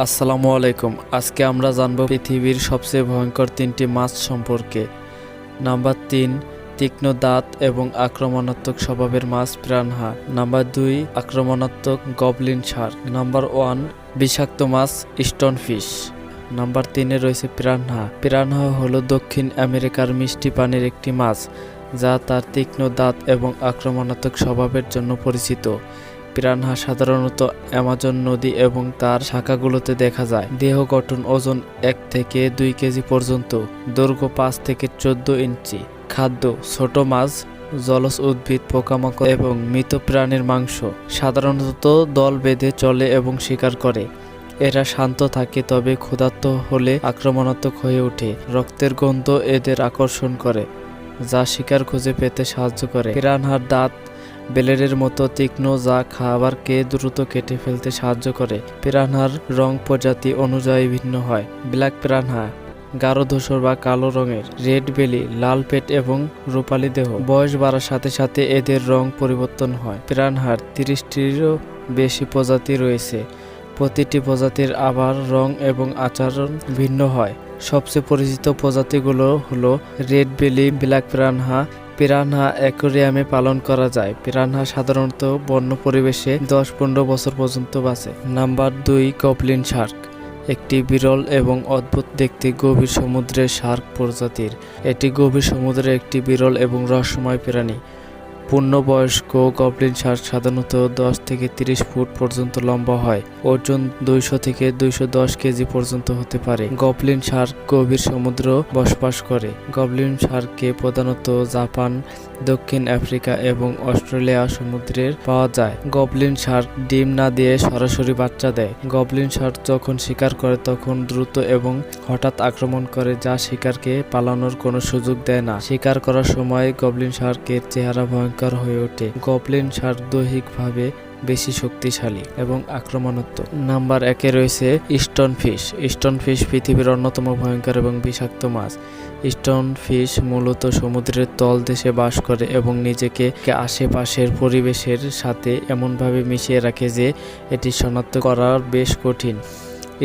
আসসালামু আলাইকুম। আজকে আমরা জানব পৃথিবীর সবচেয়ে ভয়ঙ্কর 3টি মাছ সম্পর্কে। নাম্বার 3, তীক্ষ্ণ দাঁত এবং আক্রমণাত্মক স্বভাবের মাছ পিরানহা। নাম্বার 2, আক্রমণাত্মক গবলিন শার্ক। নাম্বার 1, বিষাক্ত মাছ স্টোনফিশ। নাম্বার 3-এ রয়েছে পিরানহা। পিরানহা হলো দক্ষিণ আমেরিকার মিষ্টি পানির একটি মাছ, যা তার তীক্ষ্ণ দাঁত এবং আক্রমণাত্মক স্বভাবের জন্য পরিচিত। পিরানহা সাধারণত অ্যামাজন নদী এবং তার শাখাগুলোতে দেখা যায়। দেহ গঠন: ওজন 1 থেকে 2 কেজি পর্যন্ত, দৈর্ঘ্য 5 থেকে 14 ইঞ্চি। খাদ্য: ছোট মাছ, জলজ উদ্ভিদ, পোকামাকড় এবং মৃত প্রাণীর মাংস। সাধারণত দল বেঁধে চলে এবং শিকার করে। এরা শান্ত থাকে, তবে ক্ষুধার্ত হলে আক্রমণাত্মক হয়ে ওঠে। রক্তের গন্ধ এদের আকর্ষণ করে, যা শিকার খুঁজে পেতে সাহায্য করে। পিরানহার দাঁত ব্লেডের মতো তীক্ষ্ণ, যা খাবারকে দ্রুত কেটে ফেলতে সাহায্য করে। পিরানহার রং প্রজাতি অনুযায়ী ভিন্ন হয়। ব্ল্যাক পিরানহা গাঢ় ধূসর বা কালো রঙের, রেড বেলি লাল পেট এবং রূপালী দেহ। বয়স বাড়ার সাথে সাথে এদের রং পরিবর্তন হয়। পিরানহার 30টিরও বেশি প্রজাতি রয়েছে। প্রতিটি প্রজাতির আবার রং এবং আচরণ ভিন্ন হয়। সবচেয়ে পরিচিত প্রজাতিগুলো হলো red belly, black piranha. Piranha অ্যাকোয়ারিয়ামে পালন করা যায়। পিরানহা সাধারণত বন্য পরিবেশে 10-15 বছর পর্যন্ত বাঁচে। Number 2, Goblin Shark. একটি বিরল এবং অদ্ভুত দেখতে গভীর সমুদ্রের শার্ক প্রজাতির। এটি গভীর সমুদ্রের একটি বিরল এবং রহস্যময় প্রাণী। পূর্ণবয়স্ক গবলিন শার্ক সাধারণত 10 থেকে 30 ফুট পর্যন্ত লম্বা হয়। ওজন 200 থেকে 210 কেজি পর্যন্ত হতে পারে। গবলিন শার্ক গভীর সমুদ্র বসবাস করে। গবলিন শার্ককে প্রধানত জাপান, দক্ষিণ আফ্রিকা এবং অস্ট্রেলিয়া সমুদ্রের পাওয়া যায়। গবলিন শার্ক ডিম না দিয়ে সরাসরি বাচ্চা দেয়। গবলিন শার্ক যখন শিকার করে তখন দ্রুত এবং হঠাৎ আক্রমণ করে, যা শিকারকে পালানোর কোনো সুযোগ দেয় না। শিকার করার সময় গবলিন শার্কের চেহারা ভয়ঙ্কর হয়ে ওঠে। গবলিন শার্ক দৈহিকভাবে বেশি শক্তিশালী এবং আক্রমণাত্মক। নাম্বার 1-এ রয়েছে স্টোনফিশ। স্টোনফিশ পৃথিবীর অন্যতম ভয়ঙ্কর এবং বিষাক্ত মাছ। স্টোনফিশ মূলত সমুদ্রের তলদেশে বাস করে এবং নিজেকে আশেপাশের পরিবেশের সাথে এমনভাবে মিশিয়ে রাখে যে এটি শনাক্ত করা বেশ কঠিন।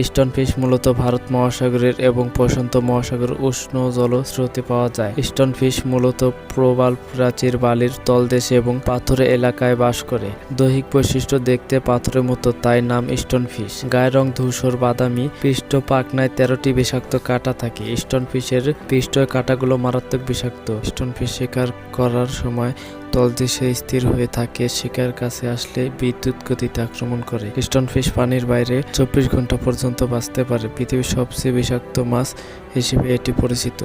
স্টোনফিশ মূলত ভারত মহাসাগরের এবং প্রশান্ত মহাসাগরের উষ্ণ জলস্রোতে পাওয়া যায়। স্টোনফিশ মূলত প্রবাল প্রাচীর, বালির তলদেশে এবং পাথুরে এলাকায় বাস করে। দৈহিক বৈশিষ্ট্য: দেখতে পাথরের মতো, তাই নাম স্টোনফিশ। গায়ের রং ধূসর বাদামি। পৃষ্ঠ পাখনায় 13টি বিষাক্ত কাঁটা থাকে। স্টোনফিশের পৃষ্ঠের কাঁটাগুলো মারাত্মক বিষাক্ত। স্টোনফিশ শিকার করার সময় তলদেশে স্থির হয়ে থাকে। শিকার কাছে আসলে বিদ্যুৎ গতিতে আক্রমণ করে। স্টোনফিশ পানির বাইরে 24 ঘন্টা পর্যন্ত বাঁচতে পারে। পৃথিবীর সবচেয়ে বিষাক্ত মাছ হিসেবে এটি পরিচিত।